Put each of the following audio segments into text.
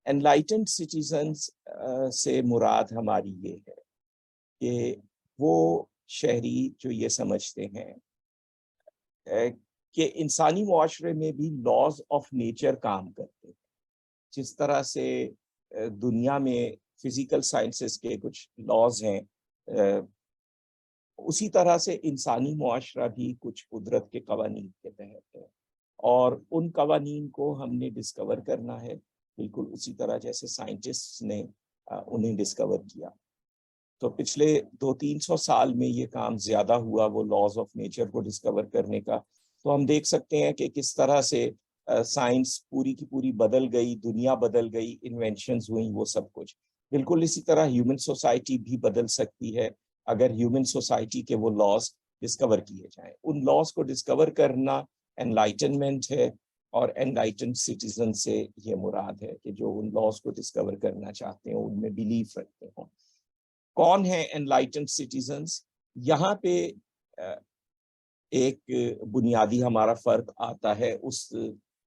Enlightened citizens سے مراد ہماری یہ ہے کہ وہ شہری جو یہ سمجھتے ہیں کہ انسانی معاشرے میں بھی لاز آف نیچر کام کرتے ہیں. جس طرح سے دنیا میں فزیکل سائنسز کے کچھ لاز ہیں، اسی طرح سے انسانی معاشرہ بھی کچھ قدرت کے قوانین کے تحت ہے، اور ان قوانین کو ہم نے ڈسکور کرنا ہے، بالکل اسی طرح جیسے سائنٹسٹ نے انہیں ڈسکور کیا. تو پچھلے 200-300 سال میں یہ کام زیادہ ہوا وہ لاز آف نیچر کو ڈسکور کرنے کا. تو ہم دیکھ سکتے ہیں کہ کس طرح سے سائنس پوری کی پوری بدل گئی، دنیا بدل گئی، انوینشنز ہوئیں، وہ سب کچھ. بالکل اسی طرح ہیومن سوسائٹی بھی بدل سکتی ہے اگر ہیومن سوسائٹی کے وہ لاز ڈسکور کیے جائیں. ان لاز کو ڈسکور کرنا انلائٹنمنٹ ہے، اور انلائٹنڈ سٹیزن سے یہ مراد ہے کہ جو ان لاز کو ڈسکور کرنا چاہتے ہیں، ان میں بیلیف رکھتے ہوں. کون ہیں انلائٹنڈ سٹیزنز؟ یہاں پہ ایک بنیادی ہمارا فرق آتا ہے اس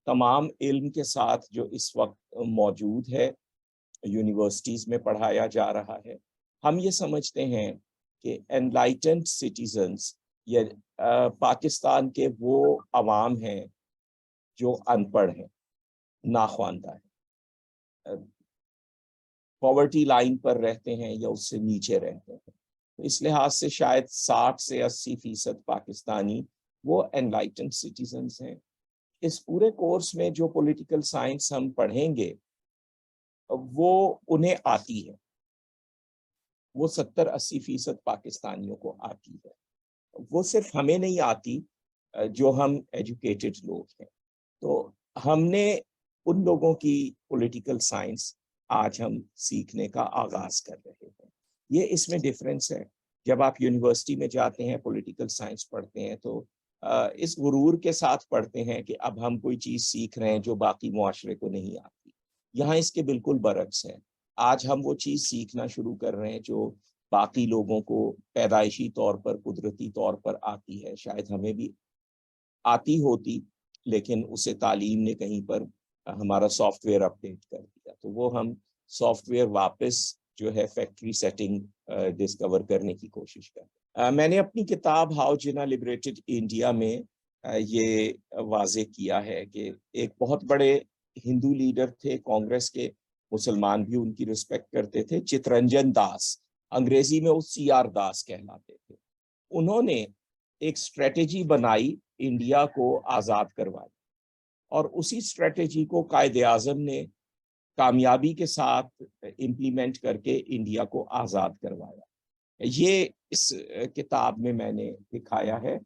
تمام علم کے ساتھ جو اس وقت موجود ہے، یونیورسٹیز میں پڑھایا جا رہا ہے. ہم یہ سمجھتے ہیں کہ انلائٹنڈ سٹیزنز یہ پاکستان کے وہ عوام ہیں جو ان پڑھ ہیں، ناخواندہ ہیں، پاورٹی لائن پر رہتے ہیں یا اس سے نیچے رہتے ہیں. اس لحاظ سے شاید 60 سے 80% پاکستانی وہ انلائٹنڈ سٹیزنز ہیں. اس پورے کورس میں جو پولیٹیکل سائنس ہم پڑھیں گے وہ انہیں آتی ہے، وہ 70-80% پاکستانیوں کو آتی ہے. وہ صرف ہمیں نہیں آتی جو ہم ایجوکیٹڈ لوگ ہیں. تو ہم نے ان لوگوں کی پولیٹیکل سائنس آج ہم سیکھنے کا آغاز کر رہے ہیں. یہ اس میں ڈفرینس ہے. جب آپ یونیورسٹی میں جاتے ہیں، پولیٹیکل سائنس پڑھتے ہیں، تو اس غرور کے ساتھ پڑھتے ہیں کہ اب ہم کوئی چیز سیکھ رہے ہیں جو باقی معاشرے کو نہیں آتی. یہاں اس کے بالکل برعکس ہے. آج ہم وہ چیز سیکھنا شروع کر رہے ہیں جو باقی لوگوں کو پیدائشی طور پر، قدرتی طور پر آتی ہے. شاید ہمیں بھی آتی ہوتی، لیکن اسے تعلیم نے کہیں پر ہمارا سافٹ ویئر اپڈیٹ کر دیا. تو وہ ہم سافٹ ویئر واپس جو ہے فیکٹری سیٹنگ ڈسکور کرنے کی کوشش کریں. میں نے اپنی کتاب ہاؤ جناح لبریٹڈ انڈیا میں یہ واضح کیا ہے کہ ایک بہت بڑے ہندو لیڈر تھے کانگریس کے، مسلمان بھی ان کی رسپیکٹ کرتے تھے، چترنجن داس، انگریزی میں وہ CR داس کہلاتے تھے. انہوں نے ایک اسٹریٹجی بنائی انڈیا کو آزاد کروائی، اور اسی اسٹریٹجی کو قائد اعظم نے کامیابی کے ساتھ امپلیمنٹ کر کے انڈیا کو آزاد کروایا. یہ اس کتاب میں نے دکھایا ہے.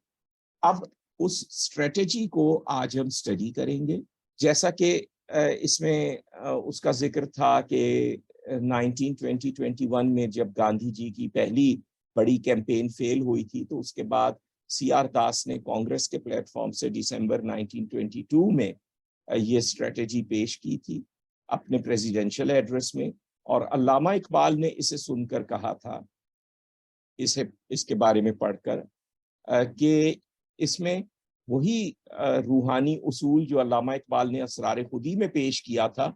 اب اس اسٹریٹجی کو آج ہم اسٹڈی کریں گے. جیسا کہ اس میں اس کا ذکر تھا کہ 1921 میں جب گاندھی جی کی پہلی بڑی کیمپین فیل ہوئی تھی، تو اس کے بعد CR داس نے کانگریس کے پلیٹ فارم سے دسمبر 1922 میں یہ اسٹریٹجی پیش کی تھی اپنے پریزیڈینشل ایڈریس میں. اور علامہ اقبال نے اسے سن کر کہا تھا، اس کے بارے میں پڑھ کر، کہ اس میں وہی روحانی اصول جو علامہ اقبال نے اسرار خودی میں پیش کیا تھا،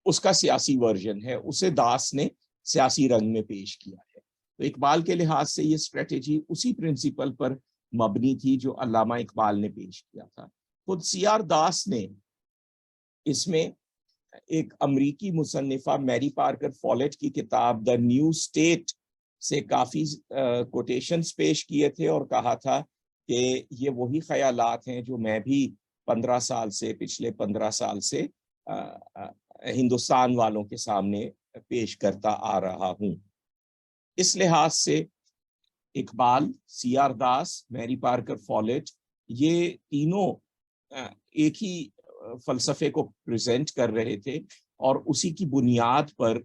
اس کا سیاسی ورژن ہے، اسے داس نے سیاسی رنگ میں پیش کیا ہے. تو اقبال کے لحاظ سے یہ اسٹریٹجی اسی پرنسپل پر مبنی تھی جو علامہ اقبال نے پیش کیا تھا. خود CR داس نے اس میں ایک امریکی مصنفہ میری پارکر فولیٹ کی کتاب دا نیو اسٹیٹ سے کافی کوٹیشنز پیش کیے تھے، اور کہا تھا کہ یہ وہی خیالات ہیں جو میں بھی پچھلے 15 سال سے ہندوستان والوں کے سامنے پیش کرتا آ رہا ہوں. اس لحاظ سے اقبال، CR داس، میری پارکر فولیٹ، یہ تینوں ایک ہی فلسفے کو پریزنٹ کر رہے تھے، اور اسی کی بنیاد پر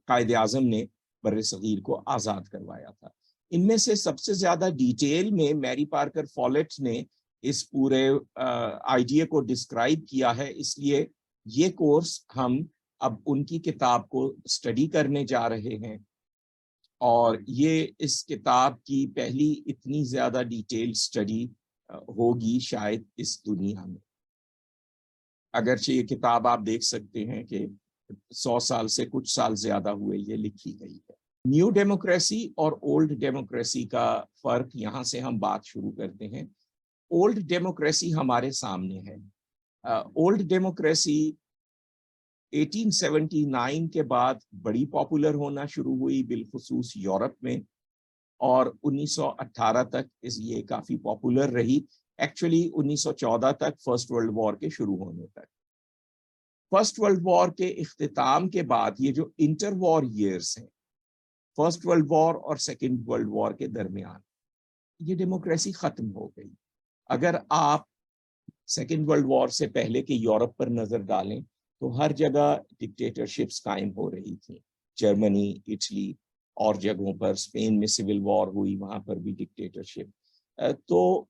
قائد اعظم نے بر صغیر کو آزاد کروایا تھا. ان میں سے سب سے زیادہ ڈیٹیل میں میری پارکر فولیٹ نے اس پورے آئیڈیا کو ڈسکرائب کیا ہے. اس لیے یہ کورس ہم اب ان کی کتاب کو اسٹڈی کرنے جا رہے ہیں، اور یہ اس کتاب کی پہلی اتنی زیادہ ڈیٹیل اسٹڈی ہوگی شاید اس دنیا میں. اگرچہ یہ کتاب آپ دیکھ سکتے ہیں کہ 100 سال سے کچھ سال زیادہ ہوئے یہ لکھی گئی ہے۔ نیو ڈیموکریسی اور اولڈ ڈیموکریسی کا فرق، یہاں سے ہم بات شروع کرتے ہیں۔ اولڈ ڈیموکریسی ہمارے سامنے ہے۔ اولڈ ڈیموکریسی 1879 کے بعد بڑی پاپولر ہونا شروع ہوئی، بالخصوص یورپ میں، اور 1918 تک یہ کافی پاپولر رہی، ایکچولی 1914 تک، فرسٹ ورلڈ وار کے شروع ہونے تک۔ فرسٹ ورلڈ وار کے اختتام کے بعد یہ جو انٹر وار ایئرز ہیں، فرسٹ ورلڈ وار اور سیکنڈ ورلڈ وار کے درمیان، یہ ڈیموکریسی ختم ہو گئی۔ اگر آپ سیکنڈ ورلڈ وار سے پہلے کے یورپ پر نظر ڈالیں تو ہر جگہ ڈکٹیٹرشپس قائم ہو رہی تھیں، جرمنی، اٹلی اور جگہوں پر، اسپین میں سول وار ہوئی، وہاں پر بھی ڈکٹیٹرشپ۔ تو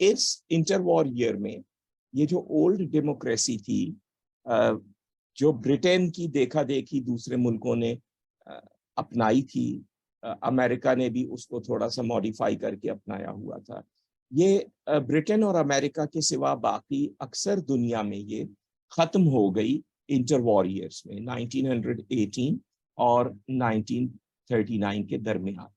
اس انٹر وار ایئر میں یہ جو اولڈ ڈیموکریسی تھی، جو برٹن کی دیکھا دیکھی دوسرے ملکوں نے اپنائی تھی، امریکہ نے بھی اس کو تھوڑا سا ماڈیفائی کر کے اپنایا ہوا تھا، یہ برٹن اور امریکہ کے سوا باقی اکثر دنیا میں یہ ختم ہو گئی انٹر وار ایئرز میں، 1918 اور 1939 کے درمیان۔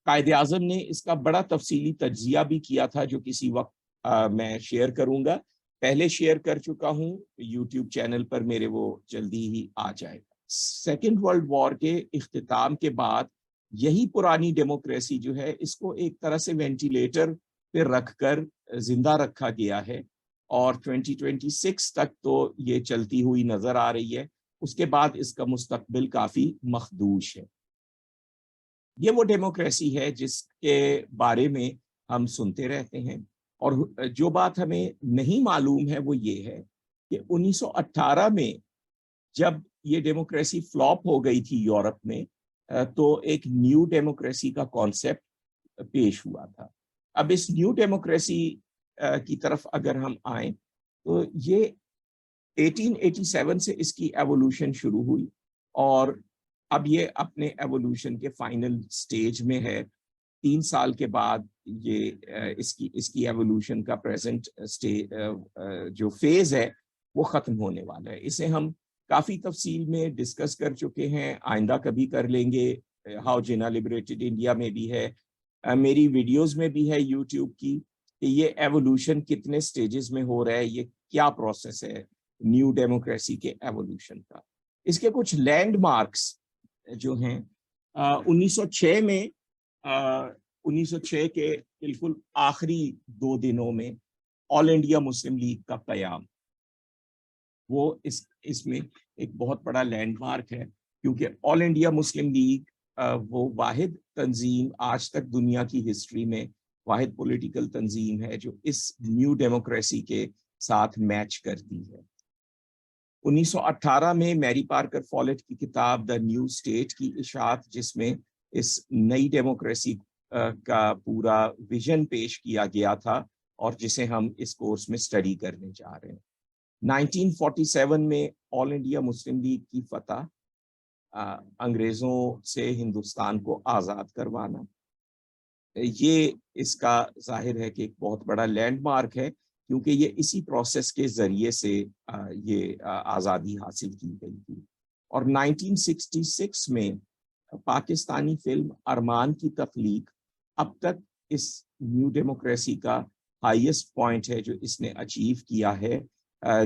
قائد اعظم نے اس کا بڑا تفصیلی تجزیہ بھی کیا تھا، جو کسی وقت میں شیئر کروں گا، پہلے شیئر کر چکا ہوں یوٹیوب چینل پر میرے، وہ جلدی ہی آ جائے گا۔ سیکنڈ ورلڈ وار کے اختتام کے بعد یہی پرانی ڈیموکریسی جو ہے، اس کو ایک طرح سے وینٹیلیٹر پہ رکھ کر زندہ رکھا گیا ہے، اور 2026 تک تو یہ چلتی ہوئی نظر آ رہی ہے۔ اس کے بعد اس کا مستقبل کافی مخدوش ہے۔ یہ وہ ڈیموکریسی ہے جس کے بارے میں ہم سنتے رہتے ہیں، اور جو بات ہمیں نہیں معلوم ہے وہ یہ ہے کہ 1918 میں جب یہ ڈیموکریسی فلاپ ہو گئی تھی یورپ میں، تو ایک نیو ڈیموکریسی کا کانسیپٹ پیش ہوا تھا۔ اب اس نیو ڈیموکریسی کی طرف اگر ہم آئیں تو یہ 1887 سے اس کی ایوولوشن شروع ہوئی، اور اب یہ اپنے ایوولوشن کے فائنل سٹیج میں ہے۔ 3 سال کے بعد یہ اس کی ایوولوشن کا پریزنٹ جو فیز ہے وہ ختم ہونے والا ہے۔ اسے ہم کافی تفصیل میں ڈسکس کر چکے ہیں، آئندہ کبھی کر لیں گے۔ ہاؤ جینا لبریٹڈ انڈیا میں بھی ہے، میری ویڈیوز میں بھی ہے یوٹیوب کی، کہ یہ ایوولوشن کتنے سٹیجز میں ہو رہا ہے، یہ کیا پروسیس ہے نیو ڈیموکریسی کے ایوولوشن کا۔ اس کے کچھ لینڈ مارکس جو ہیں، 1906 میں 1906 کے بالکل آخری 2 دنوں میں آل انڈیا مسلم لیگ کا قیام، وہ اس میں ایک بہت بڑا لینڈ مارک ہے، کیونکہ آل انڈیا مسلم لیگ وہ واحد تنظیم آج تک دنیا کی ہسٹری میں، واحد پولیٹیکل تنظیم ہے جو اس نیو ڈیموکریسی کے ساتھ میچ کرتی ہے۔ 1918 میں میری پارکر فالٹ کی کتاب دا نیو اسٹیٹ کی اشاعت، جس میں اس نئی ڈیموکریسی کا پورا ویژن پیش کیا گیا تھا، اور جسے ہم اس کورس میں اسٹڈی کرنے جا رہے ہیں۔ 1947 میں آل انڈیا مسلم لیگ کی فتح، انگریزوں سے ہندوستان کو آزاد کروانا، یہ اس کا ظاہر ہے کہ ایک بہت بڑا لینڈ مارک ہے، کیونکہ یہ اسی پروسیس کے ذریعے سے یہ آزادی حاصل کی گئی تھی۔ اور 1966 میں پاکستانی فلم ارمان کی تخلیق اب تک اس نیو ڈیموکریسی کا ہائیسٹ پوائنٹ ہے جو اس نے اچیو کیا ہے،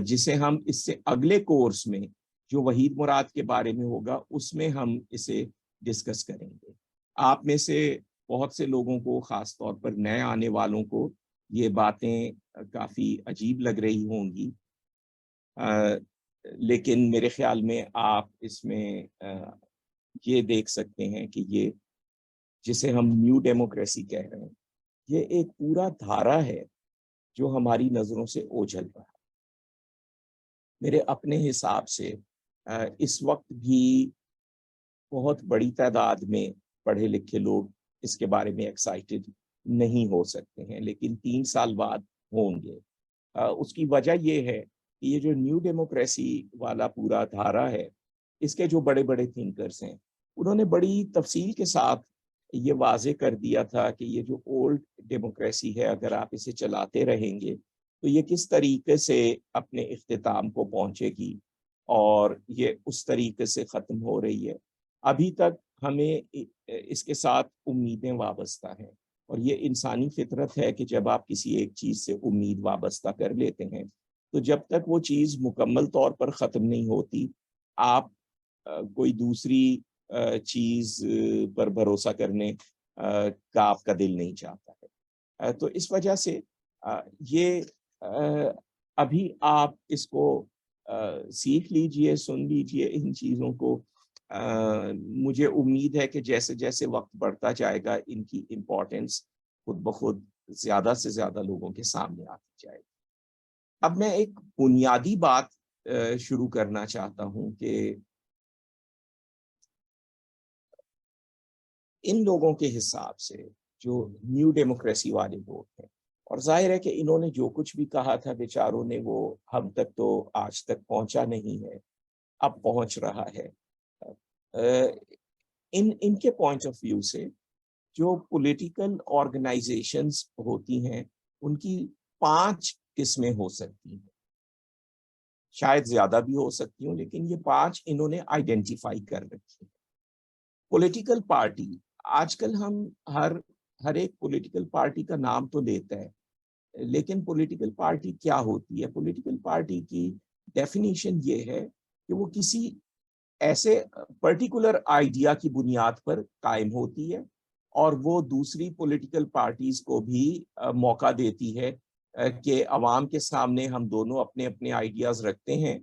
جسے ہم اس سے اگلے کورس میں جو وحید مراد کے بارے میں ہوگا اس میں ہم اسے ڈسکس کریں گے۔ آپ میں سے بہت سے لوگوں کو، خاص طور پر نئے آنے والوں کو، یہ باتیں کافی عجیب لگ رہی ہوں گی، لیکن میرے خیال میں آپ اس میں یہ دیکھ سکتے ہیں کہ یہ جسے ہم نیو ڈیموکریسی کہہ رہے ہیں، یہ ایک پورا دھارا ہے جو ہماری نظروں سے اوجھل رہا ہے۔ میرے اپنے حساب سے اس وقت بھی بہت بڑی تعداد میں پڑھے لکھے لوگ اس کے بارے میں ایکسائٹڈ نہیں ہو سکتے ہیں، لیکن 3 سال بعد ہوں گے۔ اس کی وجہ یہ ہے کہ یہ جو نیو ڈیموکریسی والا پورا دھارا ہے، اس کے جو بڑے بڑے تھنکرز ہیں، انہوں نے بڑی تفصیل کے ساتھ یہ واضح کر دیا تھا کہ یہ جو اولڈ ڈیموکریسی ہے، اگر آپ اسے چلاتے رہیں گے تو یہ کس طریقے سے اپنے اختتام کو پہنچے گی اور یہ اس طریقے سے ختم ہو رہی ہے. ابھی تک ہمیں اس کے ساتھ امیدیں وابستہ ہیں، اور یہ انسانی فطرت ہے کہ جب آپ کسی ایک چیز سے امید وابستہ کر لیتے ہیں تو جب تک وہ چیز مکمل طور پر ختم نہیں ہوتی آپ کوئی دوسری چیز پر بھروسہ کرنے کا آپ کا دل نہیں چاہتا ہے. تو اس وجہ سے یہ ابھی آپ اس کو سیکھ لیجئے، سن لیجئے ان چیزوں کو. مجھے امید ہے کہ جیسے جیسے وقت بڑھتا جائے گا ان کی امپورٹنس خود بخود زیادہ سے زیادہ لوگوں کے سامنے آتی جائے گی. اب میں ایک بنیادی بات شروع کرنا چاہتا ہوں کہ ان لوگوں کے حساب سے جو نیو ڈیموکریسی والے لوگ ہیں، اور ظاہر ہے کہ انہوں نے جو کچھ بھی کہا تھا بیچاروں نے وہ ہم تک تو آج تک پہنچا نہیں ہے، اب پہنچ رہا ہے. ان کے پوائنٹ آف ویو سے جو پولیٹیکل آرگنائزیشنز ہوتی ہیں ان کی 5 قسمیں ہو سکتی ہیں، شاید زیادہ بھی ہو سکتی ہوں، لیکن یہ 5 انہوں نے آئیڈینٹیفائی کر رکھی ہیں. پولیٹیکل پارٹی، آج کل ہم ہر ایک پولیٹیکل پارٹی کا نام تو لیتا ہے، لیکن پولیٹیکل پارٹی کیا ہوتی ہے؟ پولیٹیکل پارٹی کی ڈیفینیشن یہ ہے کہ وہ کسی ایسے پرٹیکولر آئیڈیا کی بنیاد پر قائم ہوتی ہے اور وہ دوسری پولیٹیکل پارٹیز کو بھی موقع دیتی ہے کہ عوام کے سامنے ہم دونوں اپنے اپنے آئیڈیاز رکھتے ہیں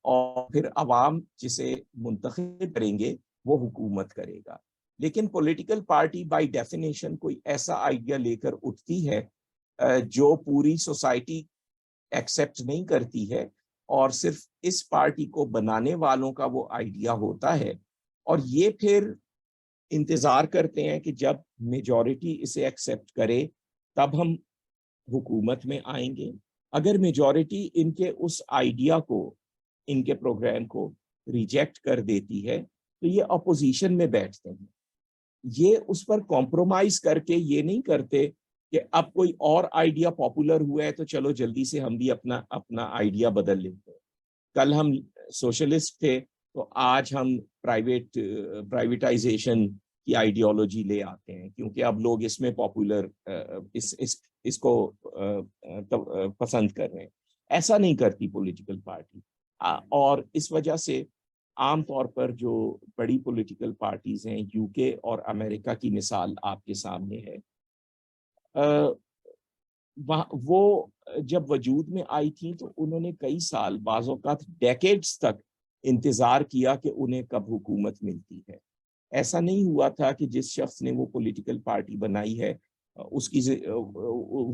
اور پھر عوام جسے منتخب کریں گے وہ حکومت کرے گا. لیکن پولیٹیکل پارٹی بائی ڈیفینیشن کوئی ایسا آئیڈیا لے کر اٹھتی ہے جو پوری سوسائٹی ایکسیپٹ نہیں کرتی ہے اور صرف اس پارٹی کو بنانے والوں کا وہ آئیڈیا ہوتا ہے، اور یہ پھر انتظار کرتے ہیں کہ جب میجورٹی اسے ایکسیپٹ کرے تب ہم حکومت میں آئیں گے. اگر میجورٹی ان کے اس آئیڈیا کو، ان کے پروگرام کو ریجیکٹ کر دیتی ہے تو یہ اپوزیشن میں بیٹھتے ہیں. یہ اس پر کمپرومائز کر کے یہ نہیں کرتے کہ اب کوئی اور آئیڈیا پاپولر ہوا ہے تو چلو جلدی سے ہم بھی اپنا آئیڈیا بدل لیتے ہیں. کل ہم سوشلسٹ تھے تو آج ہم پرائیویٹائزیشن کی آئیڈیالوجی لے آتے ہیں کیونکہ اب لوگ اس میں پاپولر اس کو پسند کر رہے ہیں. ایسا نہیں کرتی پولیٹیکل پارٹی. اور اس وجہ سے عام طور پر جو بڑی پولیٹیکل پارٹیز ہیں، یو کے اور امریکہ کی مثال آپ کے سامنے ہے، وہ جب وجود میں آئی تھی تو انہوں نے کئی سال، بعض اوقات ڈیکیڈز تک انتظار کیا کہ انہیں کب حکومت ملتی ہے. ایسا نہیں ہوا تھا کہ جس شخص نے وہ پولیٹیکل پارٹی بنائی ہے اس کی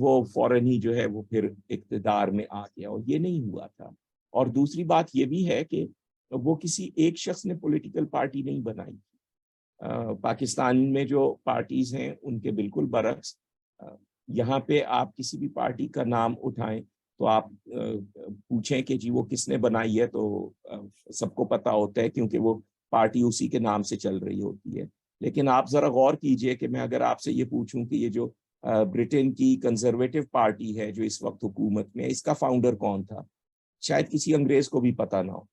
وہ فوراً ہی جو ہے وہ پھر اقتدار میں آ گیا، اور یہ نہیں ہوا تھا. اور دوسری بات یہ بھی ہے کہ وہ کسی ایک شخص نے پولیٹیکل پارٹی نہیں بنائی. پاکستان میں جو پارٹیز ہیں ان کے بالکل برعکس. یہاں پہ آپ کسی بھی پارٹی کا نام اٹھائیں تو آپ پوچھیں کہ جی وہ کس نے بنائی ہے تو سب کو پتا ہوتا ہے کیونکہ وہ پارٹی اسی کے نام سے چل رہی ہوتی ہے. لیکن آپ ذرا غور کیجئے کہ میں اگر آپ سے یہ پوچھوں کہ یہ جو برٹن کی کنزرویٹو پارٹی ہے جو اس وقت حکومت میں، اس کا فاؤنڈر کون تھا؟ شاید کسی انگریز کو بھی پتا نہ ہو.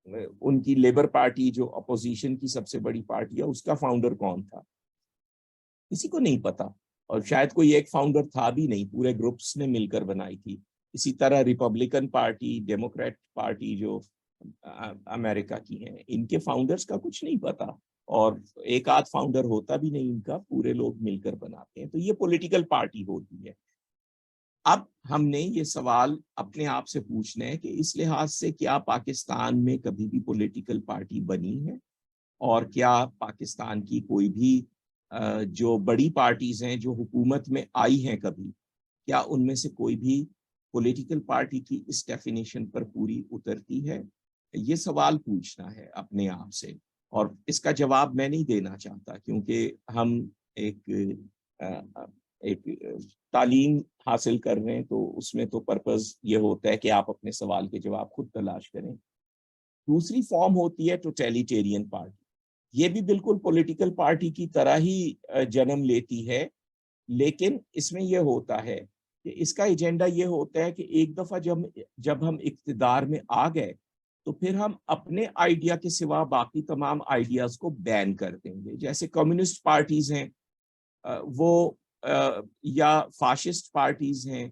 ان کی لیبر پارٹی جو اپوزیشن کی سب سے بڑی پارٹی ہے، اس کا فاؤنڈر کون تھا؟ کسی کو نہیں پتا، اور شاید کوئی ایک فاؤنڈر تھا بھی نہیں، پورے گروپس نے مل کر بنائی تھی. اسی طرح ریپبلکن پارٹی، ڈیموکریٹ پارٹی جو امریکہ کی ہیں، ان کے فاؤنڈرز کا کچھ نہیں پتا، اور ایک آدھ فاؤنڈر ہوتا بھی نہیں ان کا، پورے لوگ مل کر بناتے ہیں. تو یہ پولیٹیکل پارٹی ہوتی ہے. اب ہم نے یہ سوال اپنے آپ سے پوچھنا ہے کہ اس لحاظ سے کیا پاکستان میں کبھی بھی پولیٹیکل پارٹی بنی ہے، اور کیا پاکستان کی کوئی بھی جو بڑی پارٹیز ہیں جو حکومت میں آئی ہیں کبھی، کیا ان میں سے کوئی بھی پولیٹیکل پارٹی کی اس ڈیفینیشن پر پوری اترتی ہے؟ یہ سوال پوچھنا ہے اپنے آپ سے، اور اس کا جواب میں نہیں دینا چاہتا کیونکہ ہم ایک تعلیم حاصل کر رہے ہیں تو اس میں تو پرپز یہ ہوتا ہے کہ آپ اپنے سوال کے جواب خود تلاش کریں. دوسری فارم ہوتی ہے ٹوٹیلیٹیرین پارٹی. یہ بھی بالکل پولیٹیکل پارٹی کی طرح ہی جنم لیتی ہے، لیکن اس میں یہ ہوتا ہے کہ اس کا ایجنڈا یہ ہوتا ہے کہ ایک دفعہ جب ہم اقتدار میں آ گئے تو پھر ہم اپنے آئیڈیا کے سوا باقی تمام آئیڈیاز کو بین کر دیں گے. جیسے کمیونسٹ پارٹیز ہیں وہ یا فاشسٹ پارٹیز ہیں,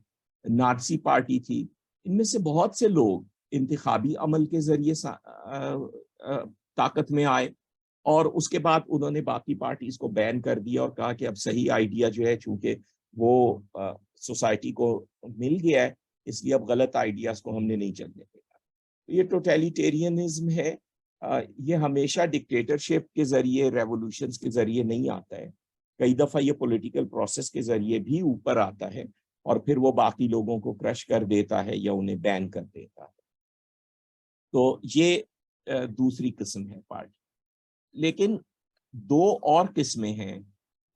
نازی پارٹی تھی, ان میں سے بہت سے لوگ انتخابی عمل کے ذریعے طاقت میں آئے اور اس کے بعد انہوں نے باقی پارٹیز کو بین کر دیا اور کہا کہ اب صحیح آئیڈیا جو ہے چونکہ وہ سوسائٹی کو مل گیا ہے اس لیے اب غلط آئیڈیاز کو ہم نے نہیں چلنے دینا. یہ ٹوٹیلیٹیرینزم ہے, یہ ہمیشہ ڈکٹیٹرشپ کے ذریعے, ریولوشنز کے ذریعے نہیں آتا ہے. کئی دفعہ یہ پولیٹیکل پروسیس کے ذریعے بھی اوپر آتا ہے اور پھر وہ باقی لوگوں کو کرش کر دیتا ہے یا انہیں بین کر دیتا ہے. تو یہ دوسری قسم ہے پارٹی. لیکن دو اور قسمیں ہیں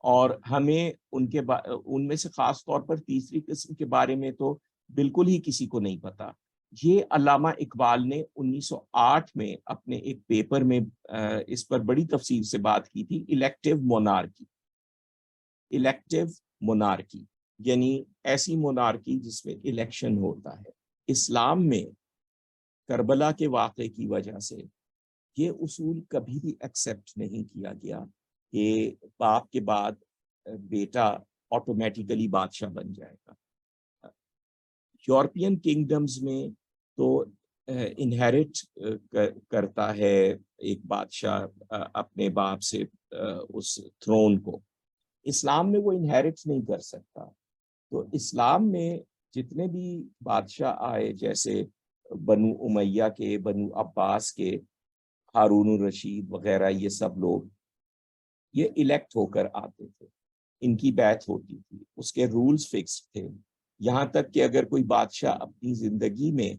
اور ہمیں ان میں سے خاص طور پر تیسری قسم کے بارے میں تو بالکل ہی کسی کو نہیں پتا. یہ علامہ اقبال نے 1908 میں اپنے ایک پیپر میں اس پر بڑی تفصیل سے بات کی تھی, الیکٹیو مونارکی. الیکٹیو مونارکی یعنی ایسی مونارکی جس میں الیکشن ہوتا ہے. اسلام میں کربلا کے واقعے کی وجہ سے یہ اصول کبھی بھی ایکسیپٹ نہیں کیا گیا کہ باپ کے بعد بیٹا آٹومیٹیکلی بادشاہ بن جائے گا. یورپین کنگڈمز میں تو انہیرٹ کرتا ہے ایک بادشاہ اپنے باپ سے اس تھرون کو. اسلام میں وہ انہیرٹ نہیں کر سکتا. تو اسلام میں جتنے بھی بادشاہ آئے جیسے بنو امیہ کے, بنو عباس کے, ہارون الرشید وغیرہ, یہ سب لوگ یہ الیکٹ ہو کر آتے تھے, ان کی بیعت ہوتی تھی, اس کے رولز فکسڈ تھے. یہاں تک کہ اگر کوئی بادشاہ اپنی زندگی میں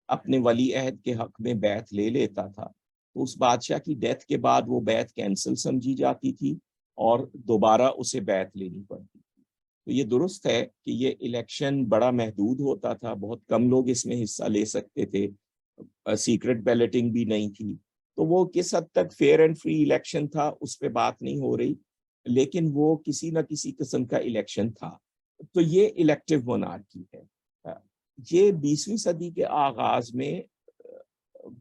اپنے ولی عہد کے حق میں بیعت لے لیتا تھا تو اس بادشاہ کی ڈیتھ کے بعد وہ بیعت کینسل سمجھی جاتی تھی اور دوبارہ اسے بیعت لینی پڑتی تھی. تو یہ درست ہے کہ یہ الیکشن بڑا محدود ہوتا تھا, بہت کم لوگ اس میں حصہ لے سکتے تھے, سیکرٹ بیلٹنگ بھی نہیں تھی. تو وہ کس حد تک فیئر اینڈ فری الیکشن تھا اس پہ بات نہیں ہو رہی, لیکن وہ کسی نہ کسی قسم کا الیکشن تھا. تو یہ الیکٹیو مونارکی ہے. یہ 20ویں صدی کے آغاز میں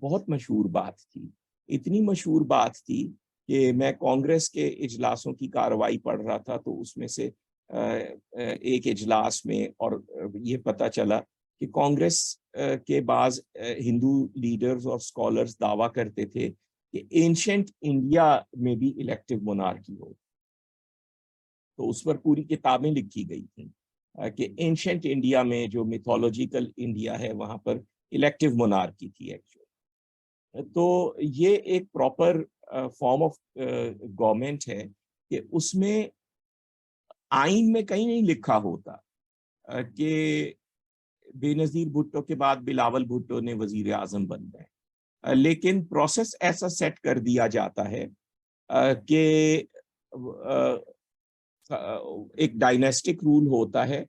بہت مشہور بات تھی, اتنی مشہور بات تھی کہ میں کانگریس کے اجلاسوں کی کارروائی پڑھ رہا تھا تو اس میں سے ایک اجلاس میں اور یہ پتہ چلا کہ کانگریس کے بعض ہندو لیڈرز اور اسکالرز دعویٰ کرتے تھے کہ اینشنٹ انڈیا میں بھی الیکٹیو مونارکی ہو. تو اس پر پوری کتابیں لکھی گئی تھیں کہ اینشنٹ انڈیا میں جو میتھولوجیکل انڈیا ہے وہاں پر الیکٹیو مونارکی تھی ایکچولی. تو یہ ایک پراپر فارم آف گورنمنٹ ہے کہ اس میں آئین میں کہیں نہیں لکھا ہوتا کہ بے نظیر بھٹو کے بعد بلاول بھٹو نے وزیر اعظم بن گئے, لیکن پروسیس ایسا سیٹ کر دیا جاتا ہے کہ ایک ڈائنیسٹک رول ہوتا ہے,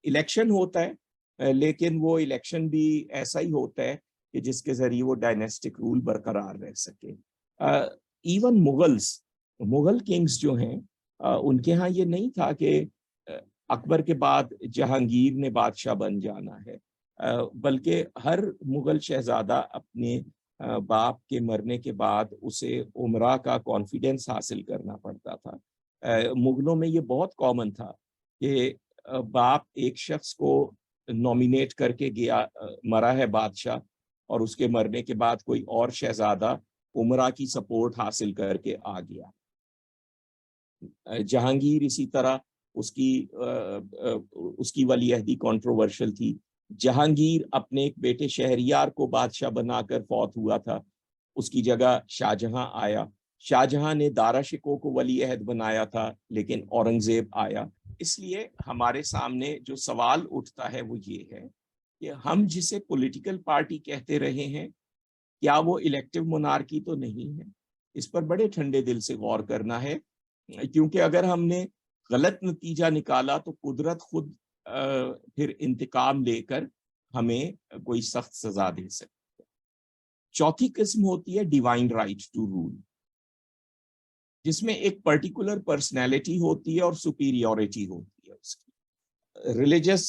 الیکشن ہوتا ہے, لیکن وہ الیکشن بھی ایسا ہی ہوتا ہے کہ جس کے ذریعے وہ ڈائنیسٹک رول برقرار رہ سکے. ایون مغل کنگز جو ہیں ان کے ہاں یہ نہیں تھا کہ اکبر کے بعد جہانگیر نے بادشاہ بن جانا ہے, بلکہ ہر مغل شہزادہ اپنے باپ کے مرنے کے بعد اسے امراء کا کانفیڈنس حاصل کرنا پڑتا تھا. مغلوں میں یہ بہت کامن تھا کہ باپ ایک شخص کو نومینیٹ کر کے گیا, مرا ہے بادشاہ, اور اس کے مرنے کے بعد کوئی اور شہزادہ امراء کی سپورٹ حاصل کر کے آ گیا. جہانگیر اسی طرح اس کی ولی عہدی کنٹروورشل تھی. جہانگیر اپنے ایک بیٹے شہریار کو بادشاہ بنا کر فوت ہوا تھا, اس کی جگہ شاہجہاں آیا. شاہجہاں نے دارا شکوہ کو ولی عہد بنایا تھا لیکن اورنگزیب آیا. اس لیے ہمارے سامنے جو سوال اٹھتا ہے وہ یہ ہے کہ ہم جسے پولیٹیکل پارٹی کہتے رہے ہیں کیا وہ الیکٹیو مونارکی تو نہیں ہے؟ اس پر بڑے ٹھنڈے دل سے غور کرنا ہے, کیونکہ اگر ہم نے غلط نتیجہ نکالا تو قدرت خود پھر انتقام لے کر ہمیں کوئی سخت سزا دے سکتی ہے. چوتھی قسم ہوتی ہے ڈیوائن رائٹ ٹو رول, جس میں ایک پرٹیکولر پرسنالٹی ہوتی ہے اور سپیریورٹی ہوتی ہے اس کی. ریلیجس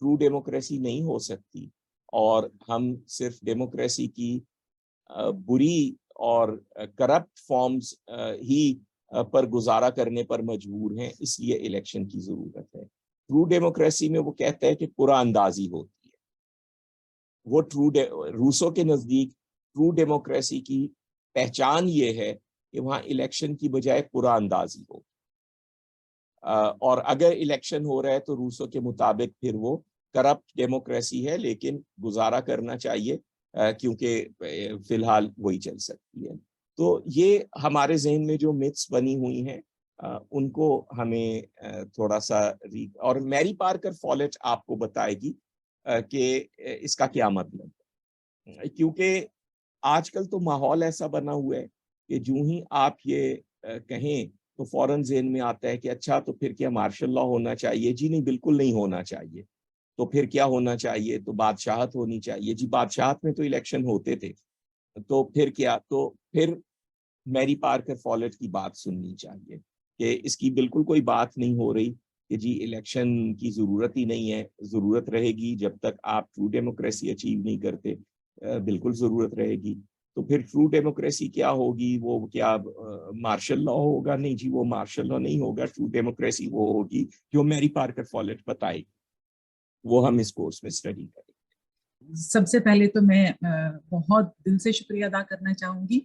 ٹرو ڈیموکریسی نہیں ہو سکتی اور ہم صرف ڈیموکریسی کی بری اور کرپٹ فارمز ہی پر گزارا کرنے پر مجبور ہیں، اس لیے الیکشن کی ضرورت ہے۔ ٹرو ڈیموکریسی میں وہ کہتا ہے کہ پورا اندازی ہوتی ہے، وہ روسو کے نزدیک ٹرو ڈیموکریسی کی پہچان یہ ہے کہ وہاں الیکشن کی بجائے پورا اندازی ہو، اور اگر الیکشن ہو رہا ہے تو روسو کے مطابق پھر وہ کرپٹ ڈیموکریسی ہے، لیکن گزارا کرنا چاہیے کیونکہ فی الحال وہی چل سکتی ہے۔ تو یہ ہمارے ذہن میں جو متس بنی ہوئی ہیں ان کو ہمیں تھوڑا سا اور میری پارکر فالٹ آپ کو بتائے گی کہ اس کا کیا مطلب ہے، کیونکہ آج کل تو ماحول ایسا بنا ہوا ہے کہ جو ہی آپ یہ کہیں تو فوراً ذہن میں آتا ہے کہ اچھا تو پھر کیا مارشل لا ہونا چاہیے؟ جی نہیں، بالکل نہیں ہونا چاہیے۔ تو پھر کیا ہونا چاہیے؟ تو بادشاہت ہونی چاہیے۔ جی بادشاہت میں تو الیکشن ہوتے تھے، تو پھر کیا؟ تو پھر میری پارکر فالٹ کی بات سننی چاہیے کہ اس کی بالکل کوئی بات نہیں ہو رہی کہ جی الیکشن کی ضرورت ہی نہیں ہے، ضرورت رہے گی جب تک آپ ٹرو ڈیموکریسی اچیو نہیں کرتے، بالکل ضرورت رہے گی۔ تو پھر ٹرو ڈیموکریسی کیا ہوگی؟ وہ کیا مارشل لا ہوگا؟ نہیں جی، وہ مارشل لا نہیں ہوگا، ٹرو ڈیموکریسی وہ ہوگی جو میری پارکر فالٹ بتائے گی، وہ ہم اس کورس میں اسٹڈی کریں گے۔ سب سے پہلے تو میں بہت دل سے شکریہ ادا کرنا چاہوں گی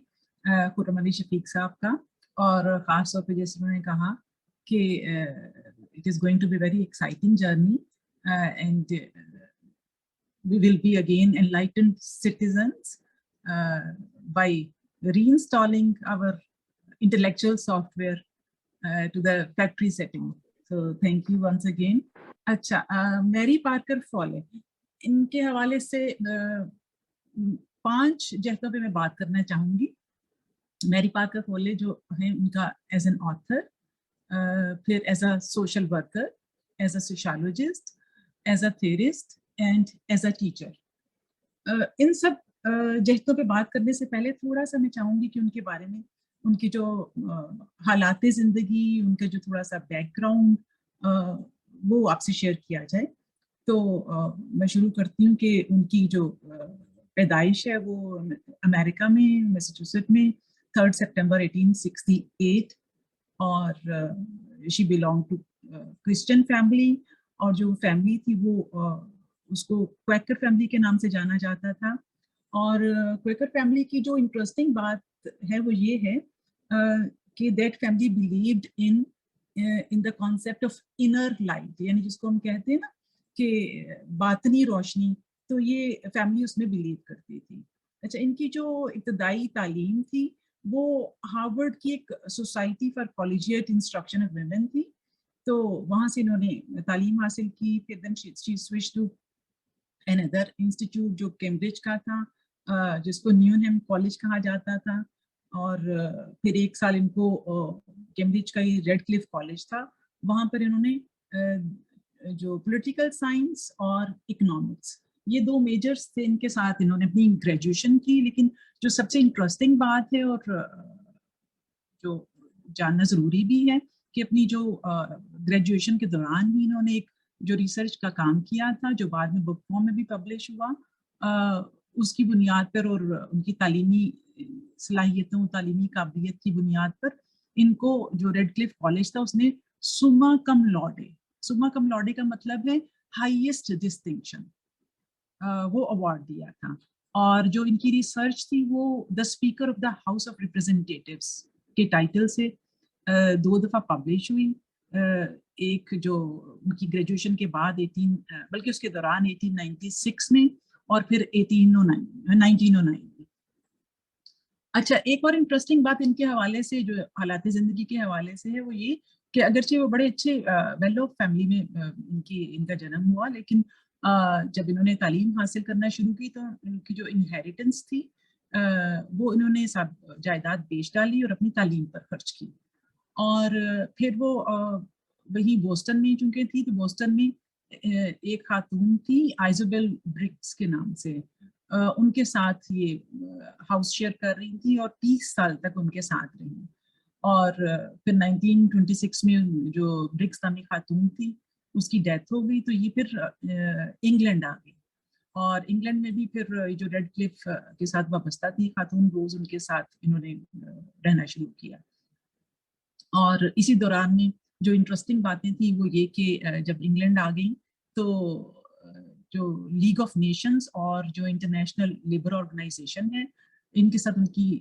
خرم علی شفیق صاحب کا، اور خاص طور پہ جیسے انہوں نے کہا کہ it is going to be very exciting journey and we will be again enlightened citizens by reinstalling our intellectual software to the factory setting. So thank you once again. اچھا، میری پارکر فالٹ، ان کے حوالے سے 5 جہتوں پہ میں بات کرنا چاہوں گی۔ میری پارکر فالٹ جو ہیں ان کا ایز این آتھر، پھر as a social worker, as a sociologist, as a theorist and as a teacher. ان سب جہتوں پہ بات کرنے سے پہلے تھوڑا سا میں چاہوں گی کہ ان کے بارے میں، ان کی جو حالات زندگی، ان کا جو تھوڑا سا بیک گراؤنڈ وہ آپ سے شیئر کیا جائے۔ تو میں شروع کرتی ہوں کہ ان کی جو پیدائش ہے وہ امریکہ میں میساچوسیٹ میں 3 سپٹمبر 1868، اور شی بلانگ ٹو کرسچن فیملی، اور جو فیملی تھی وہ اس کو کویکر فیملی کے نام سے جانا جاتا تھا۔ اور کویکر فیملی کی جو انٹرسٹنگ بات ہے وہ یہ ہے کہ that family believed in the concept of inner light, یعنی جس کو ہم کہتے ہیں نا کہ باطنی روشنی، تو یہ فیملی اس میں بلیو کرتی تھی۔ اچھا، ان کی جو ابتدائی تعلیم تھی وہ ہارورڈ کی ایک society for collegiate instruction of women تھی، تو وہاں سے انہوں نے تعلیم حاصل کی۔ پھر دین شی سوئچ ٹو another institute جو کیمبرج کا تھا، جس کو نیونہم کالج کہا جاتا تھا، اور پھر 1 سال ان کو کیمبرج کا ہی ریڈ کلف کالج تھا، وہاں پر انہوں نے جو پولیٹیکل سائنس اور اکنامکس، یہ 2 میجرز تھے، ان کے ساتھ انہوں نے اپنی گریجویشن کی۔ لیکن جو سب سے انٹرسٹنگ بات ہے اور جو جاننا ضروری بھی ہے کہ اپنی جو گریجویشن کے دوران ہی انہوں نے ایک جو ریسرچ کا کام کیا تھا، جو بعد میں بک فارم میں بھی پبلش ہوا، اس کی بنیاد پر اور ان کی تعلیمی صلاحیتوں، تعلیمی قابلیت کی بنیاد پر ان کو جو ریڈ کلف کالج تھا اس نے سما کم لاڈے کا مطلب ہے ہائیسٹ ڈسٹنکشن، وہ ایوارڈ دیا تھا۔ اور جو ان کی ریسرچ تھی وہ the speaker of the house of representatives کے ٹائٹل سے 2 دفعہ پبلش ہوئی، ایک جو ان کی گریجویشن کے بعد بلکہ اس کے دوران 1896 میں، اور پھر 1909 میں۔ اچھا، ایک اور انٹرسٹنگ بات ان کے حوالے سے جو حالات زندگی کے حوالے سے ہے وہ یہ کہ اگرچہ وہ بڑے اچھے ویل آف فیملی میں ان کا جنم ہوا، لیکن جب انہوں نے تعلیم حاصل کرنا شروع کی تو ان کی جو انہیریٹنس تھی وہ انہوں نے سب جائیداد بیچ ڈالی اور اپنی تعلیم پر خرچ کی۔ اور پھر وہ وہی بوسٹن میں چونکہ تھی، تو بوسٹن میں ایک خاتون تھی ایزابل برگس کے نام سے، ان کے ساتھ یہ ہاؤس شیئر کر رہی تھی اور 30 سال تک ان کے ساتھ رہی۔ اور پھر 1926 میں جو برگس نامی خاتون تھی اس کی ڈیتھ ہو گئی. تو یہ پھر انگلینڈ آ گئی, اور انگلینڈ میں بھی پھر جو ریڈ کلف کے ساتھ وابستہ تھی خاتون روز, ان کے ساتھ انہوں نے رہنا شروع کیا. اور اسی دوران میں جو انٹرسٹنگ باتیں تھیں وہ یہ کہ جب انگلینڈ آ گئی تو جو لیگ آف نیشنز اور جو انٹرنیشنل لیبر آرگنائزیشن ہے, ان کے ساتھ ان کی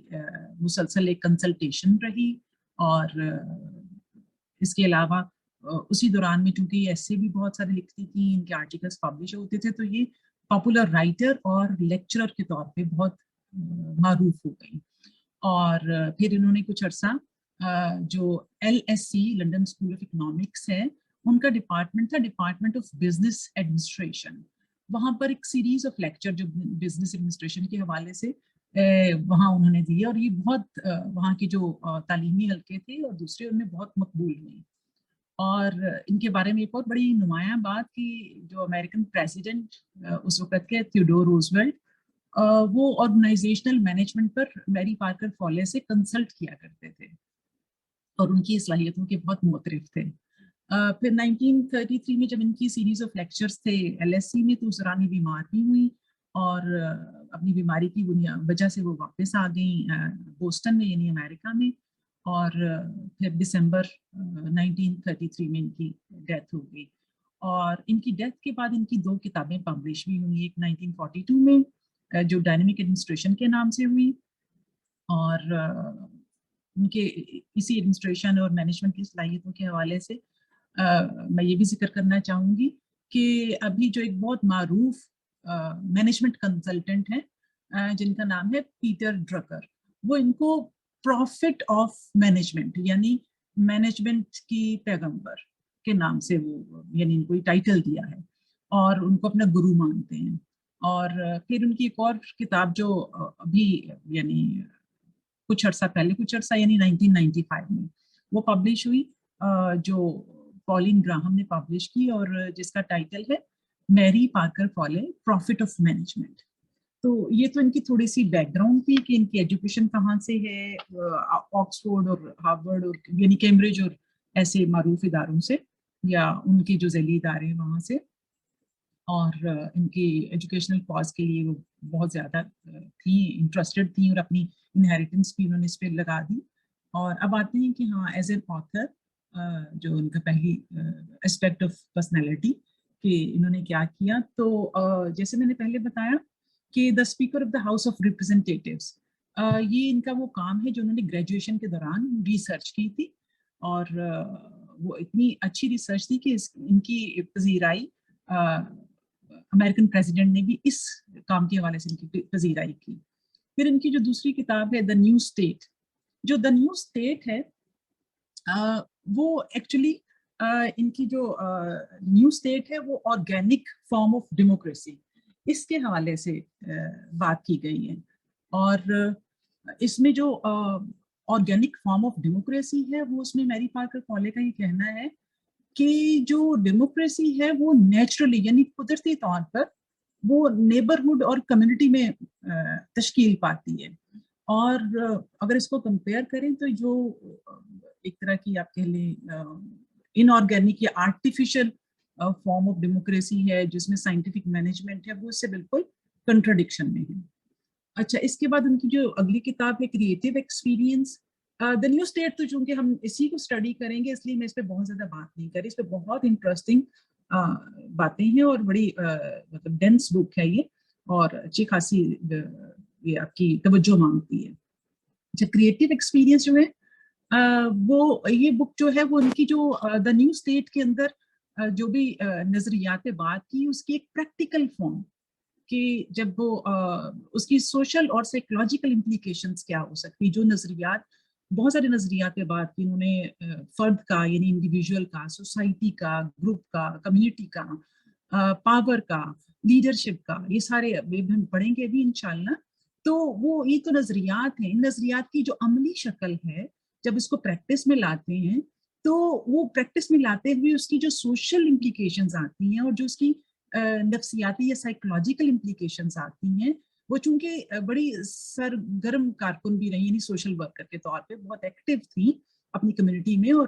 مسلسل ایک کنسلٹیشن رہی. اور اس کے علاوہ اسی دوران میں چونکہ یہ ایسے بھی بہت سارے لکھتی تھیں, ان کے آرٹیکلس پبلش ہوتے تھے, تو یہ پاپولر رائٹر اور لیکچرر کے طور پہ بہت معروف ہو گئی. اور پھر انہوں نے کچھ عرصہ جو LSE London school of economics ہے, ان کا ڈپارٹمنٹ تھا ڈپارٹمنٹ آف بزنس ایڈمنسٹریشن, وہاں پر ایک سیریز آف لیکچر جو بزنس ایڈمنسٹریشن کے حوالے سے وہاں انہوں نے دیے, اور یہ بہت وہاں کے جو تعلیمی حلقے تھے اور دوسرے ان میں بہت مقبول ہوئی. اور ان کے بارے میں ایک اور بڑی نمایاں بات کہ جو امریکن پریزیڈنٹ اس وقت کے تھیوڈور روزویلٹ, وہ آرگنائزیشنل مینجمنٹ پر میری پارکر فولے سے کنسلٹ کیا کرتے تھے اور ان کی صلاحیتوں کے بہت معترف تھے. پھر 1933 میں جب ان کی سیریز آف لیکچرز تھے LSE میں, تو اس دوران یہ بیمار بھی ہوئی, اور اپنی بیماری کی وجہ سے وہ واپس آ گئیں بوسٹن میں, یعنی امریکہ میں. اور پھر دسمبر 1933 میں ان کی ڈیتھ ہو گئی. اور ان کی ڈیتھ کے بعد ان کی 2 کتابیں پبلش بھی ہوئی, ایک 1942 میں جو ڈائنامک ایڈمنسٹریشن کے نام سے ہوئی, اور ان کے اسی ایڈمنسٹریشن اور مینجمنٹ کی صلاحیتوں کے حوالے سے میں یہ بھی ذکر کرنا چاہوں گی کہ ابھی جو ایک بہت معروف مینجمنٹ کنسلٹنٹ ہیں جن کا نام ہے پیٹر ڈرکر, وہ ان کو پروفٹ آف مینجمنٹ یعنی مینجمنٹ کی پیغمبر کے نام سے وہ یعنی ان کو ٹائٹل دیا ہے, اور ان کو اپنا گرو مانتے ہیں. اور پھر ان کی ایک اور کتاب جو ابھی یعنی کچھ عرصہ یعنی 1995 میں وہ پبلش ہوئی, جو پولین گراہم نے پبلش کی, اور جس کا ٹائٹل ہے میری پارکر فولے پروفٹ آف مینجمنٹ. تو یہ تو ان کی تھوڑی سی بیک گراؤنڈ تھی کہ ان کی ایجوکیشن کہاں سے ہے, آکسفورڈ اور ہارورڈ اور یعنی کیمبرج اور ایسے معروف اداروں سے, یا ان کے جو ذیلی ادارے ہیں وہاں سے. اور ان کی ایجوکیشنل کاز کے لیے وہ بہت زیادہ تھیں, انٹرسٹڈ تھیں, اور اپنی انہیریٹنس بھی انہوں نے اس پہ لگا دی. اور اب آتے ہیں کہ ہاں ایز این آتھر جو ان کا پہلی اسپیکٹ آف پرسنالٹی کہ انہوں نے کیا کیا. تو جیسے میں نے پہلے بتایا کہ the speaker of the house of representatives, یہ ان کا وہ کام ہے جو انہوں نے گریجویشن کے دوران ریسرچ کی تھی, اور وہ اتنی اچھی ریسرچ تھی کہ ان کی پذیرائی امریکن پریزیڈنٹ نے بھی اس کام کے حوالے سے ان کی پذیرائی کی. پھر ان کی جو دوسری کتاب ہے دا نیو اسٹیٹ, جو دا نیو اسٹیٹ ہے وہ ایکچولی ان کی جو نیو اسٹیٹ ہے وہ آرگینک فارم آف ڈیموکریسی, اس کے حوالے سے بات کی گئی ہے. اور اس میں جو آرگینک فارم آف ڈیموکریسی ہے وہ اس میں میری پارکر فولے کا یہ کہنا ہے کہ جو ڈیموکریسی ہے وہ نیچرلی یعنی قدرتی طور پر وہ نیبرہڈ اور کمیونٹی میں تشکیل پاتی ہے. اور اگر اس کو کمپیئر کریں تو جو ایک طرح کی آپ کہہ لیں ان آرگینک یا آرٹیفیشل فارم آف ڈیموکریسی ہے جس میں سائنٹیفک مینجمنٹ ہے, وہ اس سے بالکل کنٹراڈکشن میں ہے. اچھا, اس کے بعد ان کی جو اگلی کتاب ہے creative experience. The new state تو چونکہ ہم اسی کو اسٹڈی کریں گے اس لیے میں اس پہ بہت زیادہ بات نہیں کری, اس پہ بہت انٹرسٹنگ باتیں ہیں اور بڑی مطلب ڈینس بک ہے یہ, اور اچھی خاصی یہ آپ کی توجہ مانگتی ہے. اچھا, کریٹو ایکسپیرینس جو ہے وہ یہ بک جو ہے وہ ان کی جو دا نیو اسٹیٹ کے اندر جو بھی نظریات پہ بات کی اس کی ایک پریکٹیکل فارم کہ جب وہ اس کی سوشل اور سائیکولوجیکل امپلیکیشنز کیا ہو سکتی, جو نظریات بہت سارے نظریات پہ بات کی انہوں نے, فرد کا یعنی انڈیویجول کا, سوسائٹی کا, گروپ کا, کمیونٹی کا, پاور کا, لیڈرشپ کا, یہ سارے ہم پڑھیں گے ابھی انشاءاللہ. تو وہ یہ تو نظریات ہیں, ان نظریات کی جو عملی شکل ہے جب اس کو پریکٹس میں لاتے ہیں تو وہ پریکٹس میں لاتے ہوئے اس کی جو سوشل امپلیکیشنز آتی ہیں اور جو اس کی نفسیاتی یا سائیکولوجیکل امپلیکیشنز آتی ہیں, وہ چونکہ بڑی سرگرم کارکن بھی رہی, یعنی سوشل ورکر کے طور پہ بہت ایکٹیو تھی اپنی کمیونٹی میں, اور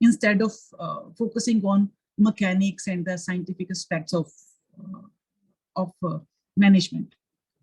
instead of focusing on mechanics and the scientific aspects of management.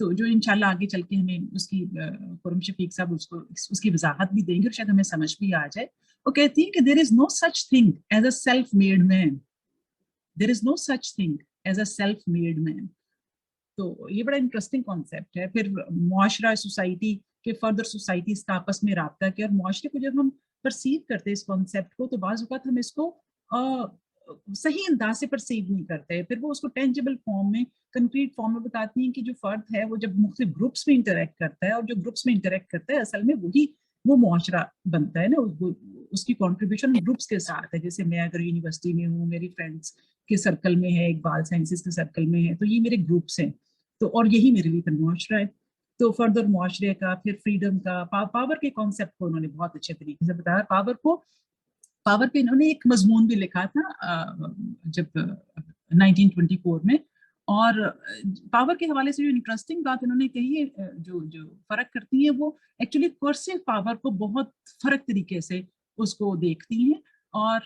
تو جو انشاءاللہ آگے چل کے ہمیں اس کی خرم شفیق صاحب اس کی وضاحت بھی دیں گے اور شاید ہمیں سمجھ بھی آ جائے. وہ کہتی ہیں کہ there is no such thing as a self made man, there is no such thing as a self made man. تو یہ بڑا انٹرسٹنگ کانسیپٹ ہے. پھر معاشرہ, سوسائٹی کے فردر سوسائٹیز کا آپس میں رابطہ کیا, اور معاشرے کو جب ہم پرسیو کرتے ہیں اس کانسیپٹ کو, تو بعض اوقات ہم اس کو صحیح انداز سے پرسیو نہیں کرتے. پھر وہ اس کو ٹینجیبل فارم میں, کنکریٹ فارم میں بتاتی ہیں کہ جو فرد ہے وہ جب مختلف گروپس میں انٹریکٹ کرتا ہے, اور جو گروپس میں انٹریکٹ کرتا ہے اصل میں وہ معاشرہ بنتا ہے نا, اس کی کنٹریبیوشن گروپس کے ساتھ ہے. جیسے میں اگر یونیورسٹی میں ہوں, میری فرینڈس کے سرکل میں ہے, اقبال سائنسز کے سرکل میں ہے, تو یہ میرے گروپس ہیں, تو اور یہی میرے لیے پھر معاشرہ ہے. تو فردر معاشرے کا, پھر فریڈم کا, پاور کے کانسیپٹ کو انہوں نے بہت اچھے طریقے سے بتایا. پاور پہ انہوں نے ایک مضمون بھی لکھا تھا جب 1924 میں, اور پاور کے حوالے سے جو انٹرسٹنگ بات انہوں نے کہی ہے, جو فرق کرتی ہیں, وہ ایکچولی کرسیو پاور کو بہت فرق طریقے سے اس کو دیکھتی ہیں. اور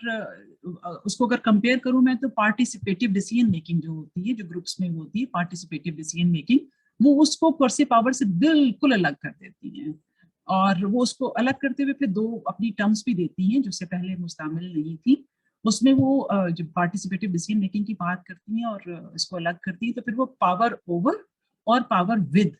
اس کو اگر کمپیئر کروں میں, تو پارٹیسپیٹیو ڈیسیژن میکنگ جو ہوتی ہے, جو گروپس میں ہوتی ہے پارٹیسپیٹیو ڈیسیژن میکنگ, وہ اس کو کرسیو پاور سے بالکل الگ کر دیتی ہیں. اور وہ اس کو الگ کرتے ہوئے پھر 2 اپنی ٹرمز بھی دیتی ہیں جو سے پہلے مستعمل نہیں تھی. اس میں وہ جب پارٹیسپیٹیو ڈیسیژن میکنگ کی بات کرتی ہیں اور اس کو الگ کرتی ہیں, تو پھر وہ پاور اوور اور پاور ود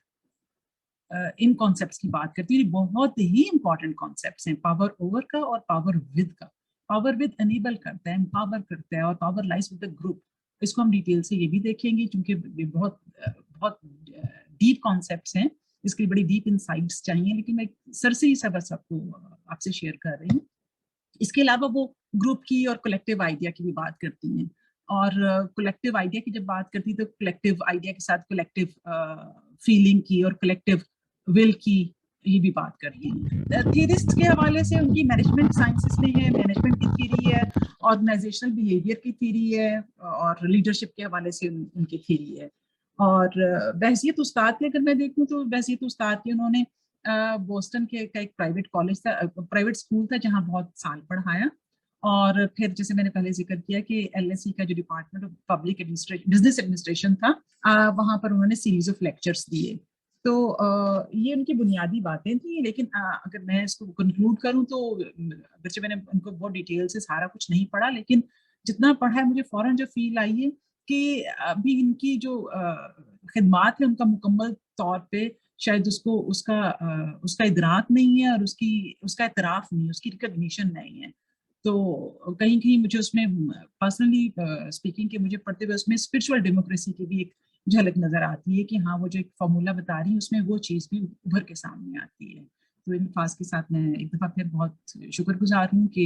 ان کانسیپٹس کی بات کرتی ہے. بہت ہی امپورٹنٹ کانسیپٹس ہیں, پاور اوور کا اور پاور ود کا. پاور ود انیبل کرتا ہے, امپاور کرتا ہے, اور power lies with the group. اس کو ہم ڈیٹیل سے یہ بھی دیکھیں گے کیونکہ بہت ڈیپ کانسیپٹس ہیں, اس کی بڑی ڈیپ انسائٹس چاہیے, لیکن میں سرسری سا بس آپ کو آپ سے شیئر کر رہی ہوں. اس کے علاوہ وہ گروپ کی اور کلیکٹیو آئیڈیا کی بھی بات کرتی ہیں, اور کلیکٹیو آئیڈیا کی جب بات کرتی ہیں تو کلیکٹیو آئیڈیا کے ساتھ کلیکٹیو فیلنگ کی اور کلیکٹیو ول کی یہ بھی بات کرتی ہیں. تھیورسٹ کے حوالے سے ان کی مینجمنٹ سائنسز میں ہے, مینجمنٹ کی تھیوری ہے, آرگنائزیشنل بیہیویئر کی تھیوری ہے, اور لیڈرشپ کے حوالے سے ان کی تھیوری ہے. اور بحیثیت استاد کی اگر میں دیکھوں تو بحیثیت استاد کی انہوں نے بوسٹن کے ایک پرائیویٹ کالج تھا, پرائیویٹ اسکول تھا جہاں بہت سال پڑھایا, اور پھر جیسے میں نے پہلے ذکر کیا کہ LSE کا جو department of public business administration تھا, وہاں پر انہوں نے سیریز آف لیکچرز دیے. تو یہ ان کی بنیادی باتیں تھیں. لیکن اگر میں اس کو کنکلوڈ کروں تو اگرچہ میں نے ان کو بہت ڈیٹیل سے سارا کچھ نہیں پڑھا, لیکن جتنا پڑھا ہے مجھے فوراً جو فیل آئی ہے کہ ابھی ان کی جو خدمات ہیں ان کا مکمل طور پہ شاید اس کا ادراک نہیں ہے, اور اس کا اعتراف نہیں ہے, اس کی ریکگنیشن نہیں ہے. تو کہیں کہیں مجھے اس میں پرسنلی اسپیکنگ کے مجھے پڑھتے ہوئے اس میں اسپرچوئل ڈیموکریسی کی بھی ایک جھلک نظر آتی ہے کہ ہاں وہ جو ایک فارمولا بتا رہی ہے اس میں وہ چیز بھی ابھر کے سامنے آتی ہے. تو ان الفاظ کے ساتھ میں ایک دفعہ پھر بہت شکر گزار ہوں کہ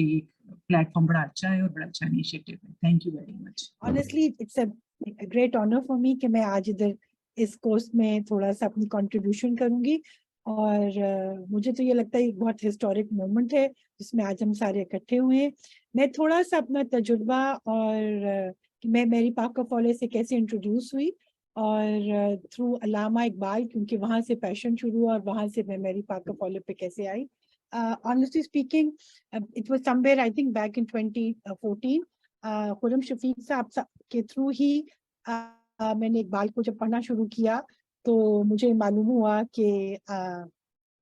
پلیٹ فارم بڑا اچھا ہے اور بڑا اچھا انیشیٹو ہے. Thank you very much. Honestly, it's a great honor for me کہ میں آج ادھر اس کورس میں تھوڑا سا اپنی کنٹریبیوشن کروں گی, اور مجھے تو یہ لگتا ہے ایک بہت ہسٹورک مومنٹ ہے جس میں آج ہم سارے اکٹھے ہوئے ہیں. میں تھوڑا سا اپنا تجربہ اور کہ میں میری پاک کالج سے کیسے انٹروڈیوس ہوئی, اور تھرو علامہ اقبال, کیونکہ وہاں سے پیشن شروع ہوا, اور وہاں سے میں میری پاک کالج پہ کیسے آئی. Honestly speaking, it was somewhere I think back in 2014. خرم شفیق صاحب کے تھرو ہی میں نے اقبال کو جب پڑھنا شروع کیا تو مجھے معلوم ہوا کہ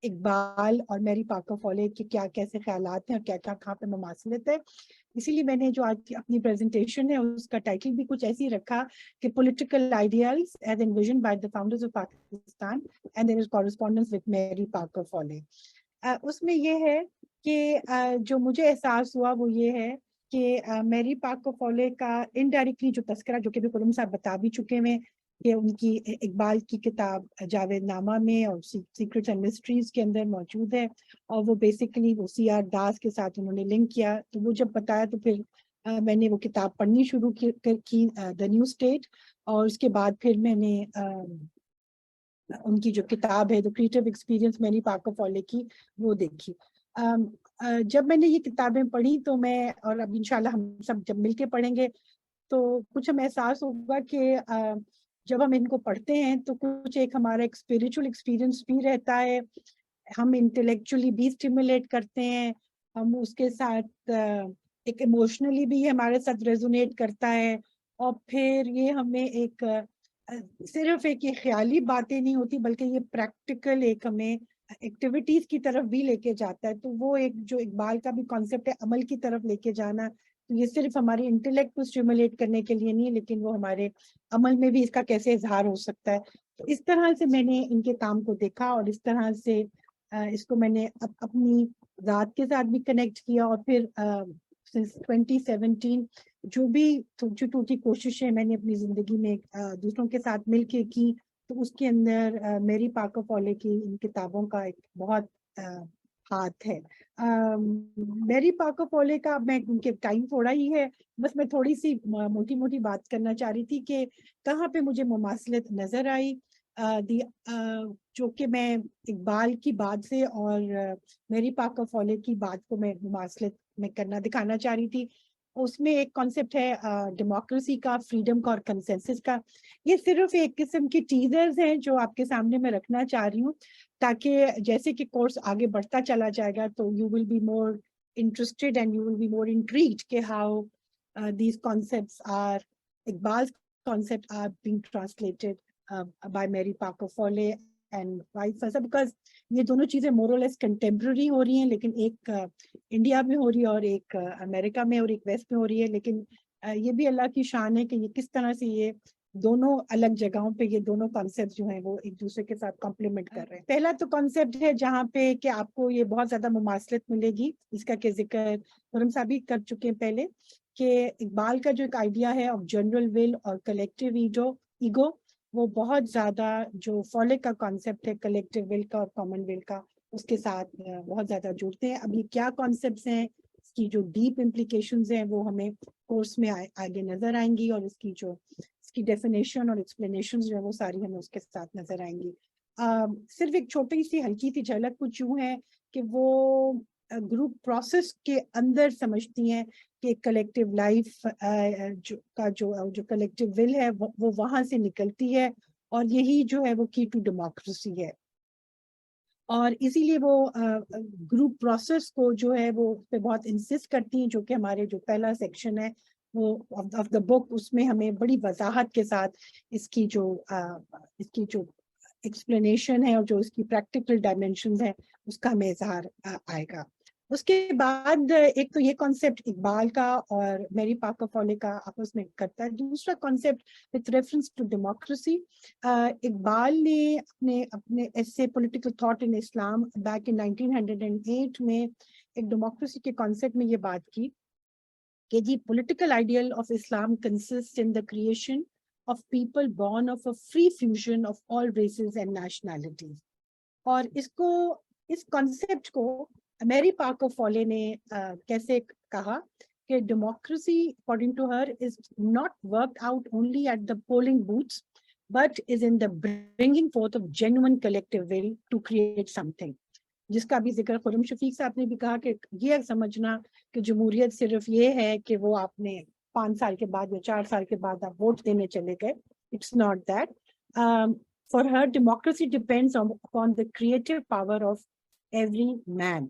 اقبال اور میری پاک فولے کے کیا کیسے خیالات ہیں اور کیا کیا کہاں پہ مماثلت ہے. اسی لیے میں نے جو آج اپنی پریزنٹیشن ہے اس کا ٹائٹل بھی کچھ ایسی رکھا کہ political ideals as envisioned by the founders of Pakistan and there is correspondence with Mary Parker فولے. اس میں یہ ہے کہ جو مجھے احساس ہوا وہ یہ ہے کہ میری پاک فولے کا انڈائریکٹلی جو تذکرہ, جو کہ بھی خرم صاحب بتا بھی چکے ہیں کہ ان کی اقبال کی کتاب جاوید نامہ میں اور سیکرٹس اینڈ مسٹریز کے اندر موجود ہے, اور وہ بیسیکلی وہ CR داس کے ساتھ انہوں نے لنک کیا. تو وہ جب بتایا تو پھر میں نے وہ کتاب پڑھنی شروع کی دا نیو اسٹیٹ, اور اس کے بعد پھر میں نے ان کی جو کتاب ہے دا کریٹو ایکسپیرئنس میری پاک فولے کی وہ دیکھی. جب میں نے یہ کتابیں پڑھی تو میں, اور اب انشاءاللہ ہم سب جب مل کے پڑھیں گے تو کچھ ہمیں احساس ہوگا کہ جب ہم ان کو پڑھتے ہیں تو کچھ ایک ہمارا ایک اسپریچول ایکسپیرئنس بھی رہتا ہے, ہم انٹلیکچولی بھی اسٹیمولیٹ کرتے ہیں, ہم اس کے ساتھ ایک ایموشنلی بھی ہمارے ساتھ ریزونیٹ کرتا ہے, اور پھر یہ ہمیں ایک صرف ایک یہ خیالی باتیں نہیں ہوتی بلکہ یہ پریکٹیکل ایک ہمیں ایکٹیویٹیز کی طرف بھی لے کے جاتا ہے. تو وہ ایک جو اقبال کا بھی کانسیپٹ ہے عمل کی طرف لے کے جانا, تو یہ صرف ہماری انٹلیکٹ کو اسٹیمولیٹ کرنے کے لیے نہیں ہے لیکن وہ ہمارے عمل میں بھی اس کا کیسے اظہار ہو سکتا ہے. تو اس طرح سے میں نے ان کے کام کو دیکھا اور اس طرح سے اس کو میں نے اپنی ذات کے ساتھ بھی کنیکٹ کیا. اور پھر since 2017 جو بھی چھوٹی چھوٹی کوششیں میں نے اپنی زندگی میں دوسروں کے ساتھ مل کے کی, تو اس کے اندر میری پاکر فولے کی ان کتابوں کا ایک بہت ہاتھ ہے. میری پاکر فولے کا میں ان کے ٹائم تھوڑا ہی ہے, بس میں تھوڑی سی موٹی موٹی بات کرنا چاہ رہی تھی کہ کہاں پہ مجھے مماثلت نظر آئی, جو کہ میں اقبال کی بات سے اور میری پاکر فولے کی بات کو میں مماثلت میں کرنا دکھانا چاہ رہی تھی. اس میں ایک کانسیپٹ ہے ڈیموکریسی کا, فریڈم کا اور کنسنسس کا. یہ صرف ایک قسم کی ٹیزرز ہیں جو آپ کے سامنے میں رکھنا چاہ رہی ہوں تاکہ جیسے کہ کورس آگے بڑھتا چلا جائے گا تو you will be more interested and you will be more intrigued کہ ہاؤ دیز کانسیپٹس آر, اقبال's concept are being translated by Mary Parker Foley and vice versa, because یہ دونوں چیزیں more or less contemporary ہو رہی ہیں, لیکن ایک India میں ہو رہی ہے اور ایک امریکہ میں اور ایک ویسٹ میں ہو رہی ہے. لیکن یہ بھی اللہ کی شان ہے کہ یہ کس طرح سے یہ دونوں الگ جگہوں پہ یہ دونوں کانسیپٹ جو ہیں وہ ایک دوسرے کے ساتھ کمپلیمنٹ کر رہے ہیں. پہلا تو کانسیپٹ ہے جہاں پہ کہ آپ کو یہ بہت زیادہ مماثلت ملے گی, اس کا کہ ذکر خرم صاحب بھی کر چکے ہیں پہلے, کہ اقبال کا جو ایک آئیڈیا ہے آف جنرل ول اور کلیکٹیو ایگو, وہ بہت زیادہ جو فولے کا کانسیپٹ ہے کلیکٹیو ول کا اور کامن ول کا, اس کے ساتھ بہت زیادہ جڑتے ہیں. اب یہ کیا کانسیپٹس ہیں, اس کی جو ڈیپ امپلیکیشنز ہیں وہ ہمیں کورس میں آگے نظر آئیں گی, اور اس کی ڈیفینیشن اور ایکسپلینیشنز جو ہے وہ ساری ہمیں اس کے ساتھ نظر آئیں گی. صرف ایک چھوٹی سی ہلکی سی جھلک کچھ یوں ہے کہ وہ گروپ پروسیس کے اندر سمجھتی ہیں کہ کلیکٹیو لائف کا جو کلیکٹیو ول ہے وہ وہاں سے نکلتی ہے, اور یہی جو ہے وہ کی ٹو ڈیموکریسی ہے. اور اسی لیے وہ گروپ پروسیس کو جو ہے وہ پہ بہت انسسٹ کرتی ہیں, جو کہ ہمارے جو پہلا سیکشن ہے وہ آف دا بک, اس میں ہمیں بڑی وضاحت کے ساتھ اس کی جو ایکسپلینیشن ہے اور جو اس کی پریکٹیکل ڈائمینشنز ہیں اس کا ہمیں اظہار آئے گا. اس کے بعد ایک تو یہ کانسیپٹ اقبال کا اور میری پاکر فولے کا آپس میں کرتا ہے. دوسرا concept with reference to democracy, Iqbal نے اپنے ایسے political thought in Islam back in 1908 میں ایک ڈیموکریسی کے کانسیپٹ میں یہ بات کی کہ جی political ideal of Islam consist in the creation of people born of a free fusion of all races and nationalities. اور اس concept کو میری پاکر فولے نے کیسے کہا کہ democracy according to her is not worked out only at the polling booths but is in the bringing forth of genuine collective will to create something. جس کا بھی ذکر خرم شفیق صاحب نے بھی کہا کہ یہ سمجھنا کہ جمہوریت صرف یہ ہے کہ وہ آپ نے 5 سال کے بعد یا 4 سال کے بعد آپ ووٹ دینے چلے گئے, it's not that. For her democracy depends upon the creative power of every man.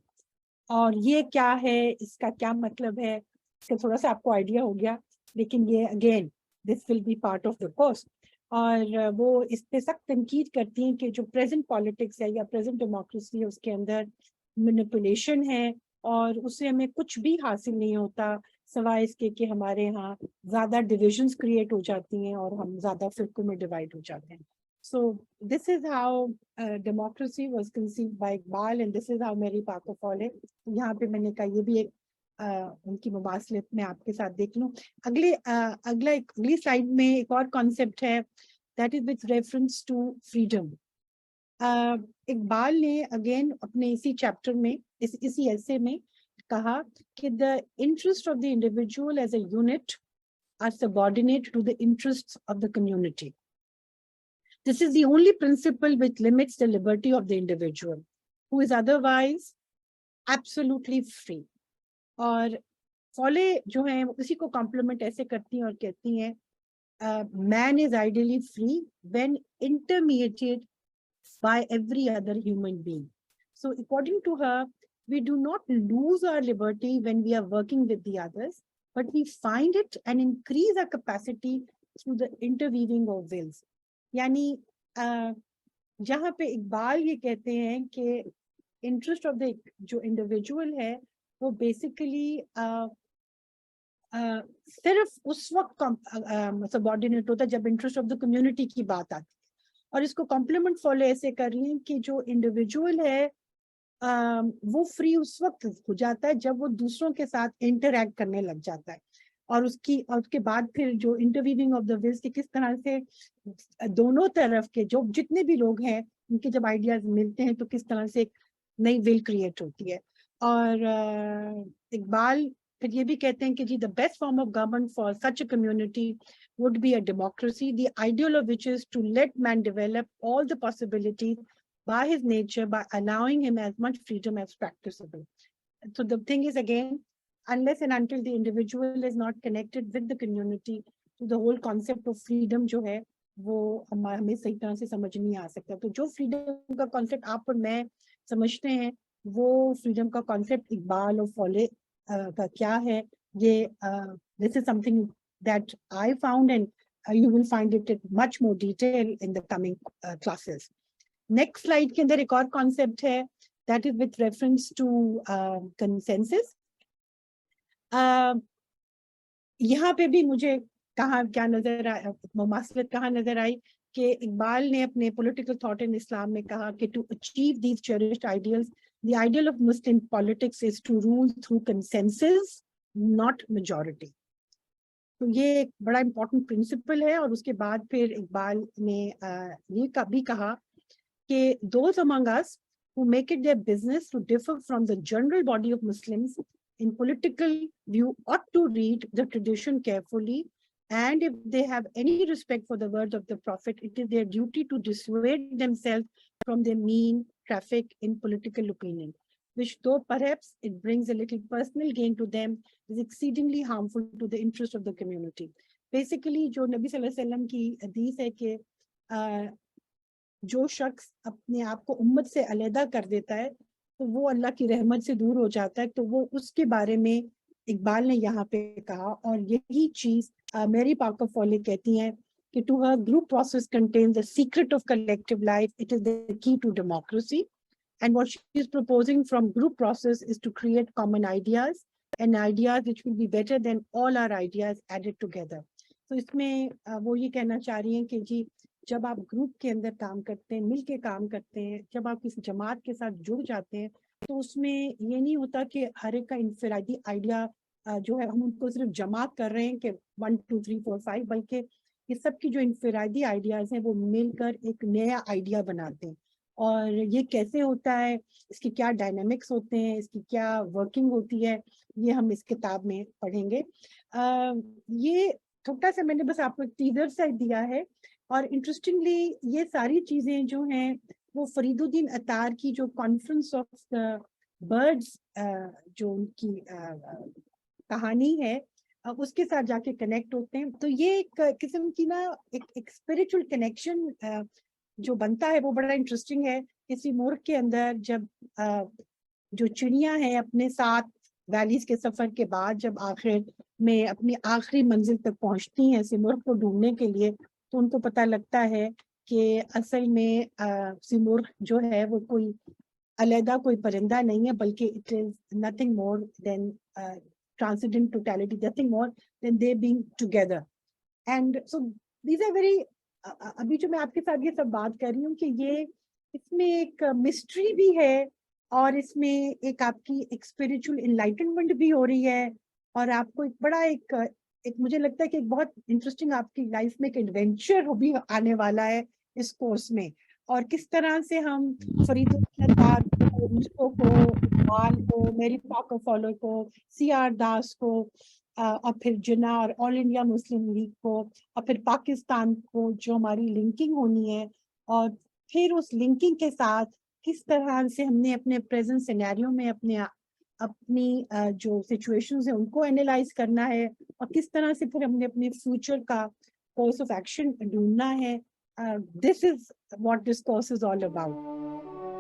اور یہ کیا ہے, اس کا کیا مطلب ہے, اس کا تھوڑا سا آپ کو آئیڈیا ہو گیا, لیکن یہ again this will be part of the course. اور وہ اس پہ سخت تنقید کرتی ہیں کہ جو پریزنٹ پالیٹکس ہے یا پریزنٹ ڈیموکریسی ہے اس کے اندر مینیپولیشن ہے, اور اس سے ہمیں کچھ بھی حاصل نہیں ہوتا سوائے اس کے کہ ہمارے ہاں زیادہ ڈویژنز کریٹ ہو جاتی ہیں اور ہم زیادہ فرقوں میں ڈیوائڈ ہو جاتے ہیں. So this is how democracy was conceived by Iqbal and this is how Mary Parker فولے. یہاں پہ میں نے کہا یہ بھی ایک ان کی مماثلت میں آپ کے ساتھ دیکھ لوں. اگلی سلائڈ میں ایک اور کانسیپٹ ہے that is with reference to freedom. Iqbal نے اگین اپنے اسی چیپٹر میں اسی ایسے میں کہا کہ the interest of the individual as a unit are subordinate to the interests of the community. This is the only principle which limits the liberty of the individual, who is otherwise absolutely free. اور فولے جو ہیں اسی کو complement ایسے کرتی ہیں اور کہتی ہیں man is ideally free when intermediated by every other human being. So according to her, we do not lose our liberty when we are working with the others, but we find it and increase our capacity through the interweaving of wills. یعنی جہاں پہ اقبال یہ کہتے ہیں کہ interest of the جو individual ہے وہ بیسیکلی صرف اس وقت سبارڈینیٹ ہوتا ہے جب انٹرسٹ آف دا کمیونٹی کی بات آتی ہے. اور اس کو کمپلیمنٹ فالو ایسے کر لیں کہ جو انڈیویجول ہے وہ فری اس وقت ہو جاتا ہے جب وہ دوسروں کے ساتھ انٹریکٹ کرنے لگ جاتا ہے, اور اس کے بعد پھر جو انٹرویونگ آف دا ولز کہ کس طرح سے دونوں طرف کے جو جتنے بھی لوگ ہیں ان کے جب آئیڈیاز ملتے ہیں تو کس طرح سے ایک نئی ول کریٹ ہوتی ہے. اور اقبال پھر یہ بھی کہتے ہیں کہ جی the best form of government for such a community would be a democracy, the ideal of which is to let man develop all the possibilities by his nature by allowing him as much freedom as practicable. So the thing is again, unless and until the individual is not connected with the community, to the whole concept of freedom جو ہے وہ ہمیں صحیح طرح سے سمجھ نہیں آ سکتا. تو جو فریڈم کا کانسیپٹ آپ اور میں سمجھتے ہیں وہ فریڈم کا کانسیپٹ اقبال اور فولے کا کیا ہے, یہ this is something that I found and you will find it in much more detail in the coming classes. Next slide کے اندر ایک اور concept ہے that is with reference to consensus. یہاں پہ بھی مجھے کہاں کیا نظر آیا, مماثلت کہاں نظر آئی کہ اقبال نے اپنے پولیٹیکل تھاٹ ان اسلام میں کہا کہ to achieve these cherished ideals, the ideal of Muslim politics is to rule through consensus, not majority. تو یہ ایک بڑا امپورٹنٹ پرنسپل ہے. اور اس کے بعد پھر اقبال نے یہ بھی کہا کہ those among us who make it their business to differ from the general body of Muslims in political view ought to read the tradition carefully, and if they have any respect for the words of the Prophet, it is their duty to dissuade themselves from their mean traffic in political opinion, which though perhaps it brings a little personal gain to them, is exceedingly harmful to the interest of the community. Basically جو نبی صلی اللہ علیہ وسلم کی حدیث ہے کہ جو شخص اپنے آپ کو امت سے علیحدہ کر دیتا ہے تو وہ اللہ کی رحمت سے دور ہو جاتا ہے, تو وہ اس کے بارے میں اقبال نے یہاں پہ کہا. اور یہی چیز میری پارکر فولے کہتی ہیں کہ to her group process contains the secret of collective life, it is the key to democracy, and what she is proposing from group process is to create common ideas and ideas which will be better than all our ideas added together. تو اس میں وہ یہ کہنا چاہ رہی ہیں کہ جی جب آپ گروپ کے اندر کام کرتے ہیں, مل کے کام کرتے ہیں, جب آپ کسی جماعت کے ساتھ جڑ جاتے ہیں تو اس میں یہ نہیں ہوتا کہ ہر ایک کا انفرادی آئیڈیا جو ہے ہم ان کو صرف جمع کر رہے ہیں کہ 1 2 3 4 5, بلکہ یہ سب کی جو انفرادی آئیڈیاز ہیں وہ مل کر ایک نیا آئیڈیا بناتے ہیں. اور یہ کیسے ہوتا ہے, اس کی کیا ڈائنامکس ہوتے ہیں, اس کی کیا ورکنگ ہوتی ہے, یہ ہم اس کتاب میں پڑھیں گے. یہ چھوٹا سا میں نے بس آپ کو ایک ٹیزر سا دیا ہے. اور انٹرسٹنگلی یہ ساری چیزیں جو ہیں وہ فرید الدین عطار کی جو کانفرنس آف برڈز جو ان کی کہانی ہے اس کے ساتھ جا کے کنیکٹ ہوتے ہیں. تو یہ ایک قسم کی نا ایک اسپرچل کنیکشن جو بنتا ہے وہ بڑا انٹرسٹنگ ہے. کسی ملک کے اندر جب جو چڑیاں ہیں اپنے ساتھ ویلیز کے سفر کے بعد جب آخر میں اپنی آخری منزل تک پہنچتی ہیں سیمرغ کو ڈھونڈنے کے لیے, تو ان کو پتہ لگتا ہے کہ اصل میں سیمرغ جو ہے وہ کوئی علیحدہ کوئی پرندہ نہیں ہے, بلکہ it is nothing more than transcendent totality, nothing more than they being together. And so these are very ابھی جو میں آپ کے ساتھ یہ سب بات کر رہی ہوں کہ یہ اس میں ایک مسٹری بھی ہے اور اس میں ایک آپ کی ایک اسپرچل انلائٹنمنٹ بھی ہو رہی ہے, اور آپ کو ایک بڑا ایک مجھے لگتا ہے کہ ایک بہت انٹرسٹنگ آپ کی لائف میں ایک ایڈونچر بھی آنے والا ہے اس کورس میں. اور کس طرح سے ہم فرید الدین عطار کو, اقبال کو, میری پارکر فولے کو, سی آر داس کو, اور پھر جنا اور آل انڈیا مسلم لیگ کو, اور پھر پاکستان کو جو ہماری لنکنگ ہونی ہے, اور پھر اس لنکنگ کے ساتھ کس طرح سے ہم نے اپنے پریزنٹ سینیریو میں اپنی جو سچویشنز ہیں ان کو اینالائز کرنا ہے, اور کس طرح سے پھر ہم نے اپنے فیوچر کا کورس آف ایکشن ڈھونڈنا ہے. This is what this course is all about.